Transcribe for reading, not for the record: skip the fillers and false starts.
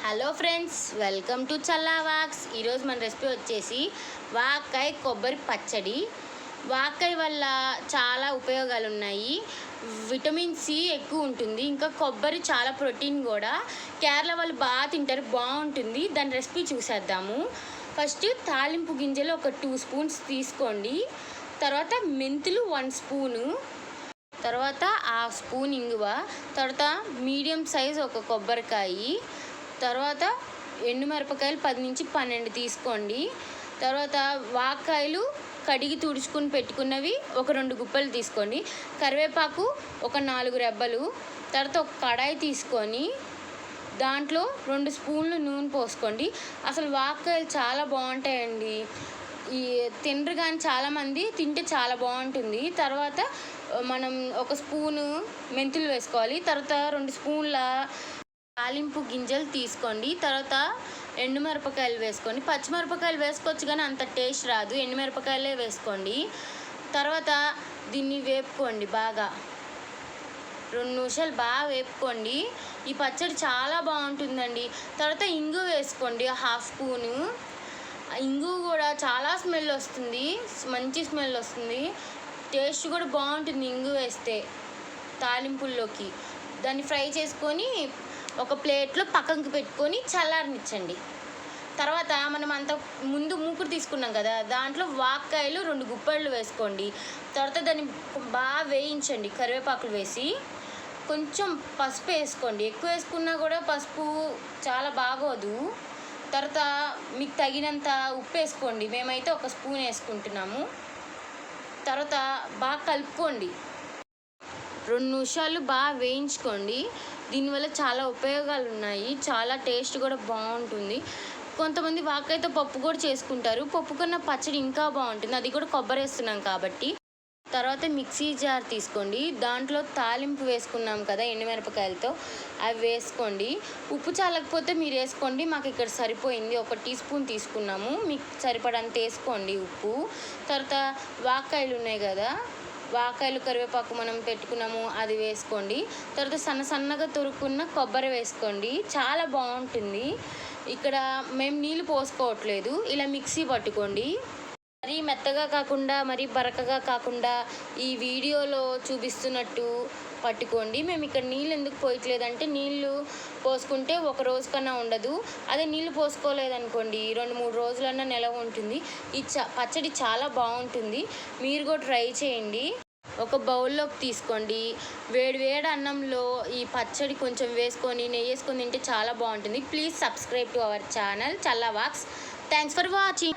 Hello friends, welcome to Challa woks. ఈరోజు మన recipe వచ్చేసి వాక్కాయ కొబ్బరి పచ్చడి. వాక్కాయ వల్ల చాలా ఉపయోగాలు ఉన్నాయి. విటమిన్ సి ఎక్కువ ఉంటుంది, ఇంకా కొబ్బరి చాలా ప్రోటీన్ కూడా. కేరళ వాళ్ళు బాగా తింటారు, బాగుంటుంది. దాని రెసిపీ చూసేద్దాము. ఫస్ట్ తాలింపు గింజలు ఒక 2 స్పూన్స్ తీసుకోండి. తర్వాత మెంతులు 1 స్పూను, తర్వాత 1/2 స్పూన్ ఇంగువ, తర్వాత మీడియం సైజ్ ఒక కొబ్బరికాయ, తర్వాత ఎండుమిరపకాయలు 10 నుంచి 12 తీసుకోండి. తర్వాత వాక్కాయలు కడిగి తుడుచుకుని పెట్టుకున్నవి ఒక 2 గుప్పలు తీసుకోండి. కరివేపాకు ఒక 4 రెబ్బలు. తర్వాత ఒక కడాయి తీసుకొని దాంట్లో 2 స్పూన్లు నూనె పోసుకోండి. అసలు వాక్కాయలు చాలా బాగుంటాయండి. ఈ తినరు కానీ చాలామంది తింటే చాలా బాగుంటుంది. తర్వాత మనం ఒక స్పూను మెంతులు వేసుకోవాలి. తర్వాత 2 స్పూన్ల తాలింపు గింజలు తీసుకోండి. తర్వాత ఎండుమిరపకాయలు వేసుకోండి. పచ్చిమిరపకాయలు వేసుకోవచ్చు కానీ అంత టేస్ట్ రాదు, ఎండుమిరపకాయలే వేసుకోండి. తర్వాత దీన్ని వేపుకోండి బాగా, 2 నిమిషాలు బాగా వేపుకోండి. ఈ పచ్చడి చాలా బాగుంటుందండి. తర్వాత ఇంగు వేసుకోండి 1/2 స్పూను. ఇంగు కూడా చాలా స్మెల్ వస్తుంది, మంచి స్మెల్ వస్తుంది. టేస్ట్ కూడా బాగుంటుంది ఇంగు వేస్తే తాలింపుల్లోకి. దాన్ని ఫ్రై చేసుకొని ఒక ప్లేట్లో పక్కకు పెట్టుకొని చల్లారనిచ్చండి. తర్వాత మనం అంత ముందు మూకుడు తీసుకున్నాం కదా, దాంట్లో వాక్కాయలు 2 గుప్పెళ్ళు వేసుకోండి. తర్వాత దాన్ని బాగా వేయించండి కరివేపాకులు వేసి. కొంచెం పసుపు వేసుకోండి, ఎక్కువ వేసుకున్నా కూడా పసుపు చాలా బాగోదు. తర్వాత మీకు తగినంత ఉప్పు వేసుకోండి. మేమైతే 1 స్పూన్ వేసుకుంటున్నాము. తర్వాత బాగా కలుపుకోండి, 2 నిమిషాలు బాగా వేయించుకోండి. దీనివల్ల చాలా ఉపయోగాలు ఉన్నాయి, చాలా టేస్ట్ కూడా బాగుంటుంది. కొంతమంది వాక్కాయతో పప్పు కూడా చేసుకుంటారు. పప్పు కన్నా పచ్చడి ఇంకా బాగుంటుంది, అది కూడా కొబ్బరి వేస్తున్నాం కాబట్టి. తర్వాత మిక్సీ జార్ తీసుకోండి. దాంట్లో తాలింపు వేసుకున్నాం కదా ఎండుమిరపకాయలతో, అవి వేసుకోండి. ఉప్పు చాలకపోతే మీరు వేసుకోండి, మాకు ఇక్కడ సరిపోయింది. 1 టీ స్పూన్ తీసుకున్నాము, మీకు సరిపడంత వేసుకోండి ఉప్పు. తర్వాత వాక్కాయలు ఉన్నాయి కదా, వాక్కాయలు కరివేపాకు మనం పెట్టుకున్నాము, అది వేసుకోండి. తర్వాత సన్నగా తురుక్కున్న కొబ్బరి వేసుకోండి, చాలా బాగుంటుంది. ఇక్కడ మేము నీళ్ళు పోసుకోవట్లేదు, ఇలా మిక్సీ పట్టుకోండి. మరీ మెత్తగా కాకుండా మరీ బరకగా కాకుండా ఈ వీడియోలో చూపిస్తున్నట్టు పట్టుకోండి. మేము ఇక్కడ నీళ్ళు ఎందుకు పోయట్లేదంటే, నీళ్ళు పోసుకుంటే 1 రోజు కన్నా ఉండదు. అదే నీళ్ళు పోసుకోలేదనుకోండి 2-3 రోజులన్నా నిలవ ఉంటుంది. ఈ పచ్చడి చాలా బాగుంటుంది, మీరు కూడా ట్రై చేయండి. ఒక బౌల్లోకి తీసుకోండి. వేడి అన్నంలో ఈ పచ్చడి కొంచెం వేసుకొని నెయ్యి వేసుకొని తింటే చాలా బాగుంటుంది. Please subscribe to our channel Challa woks. Thanks for watching.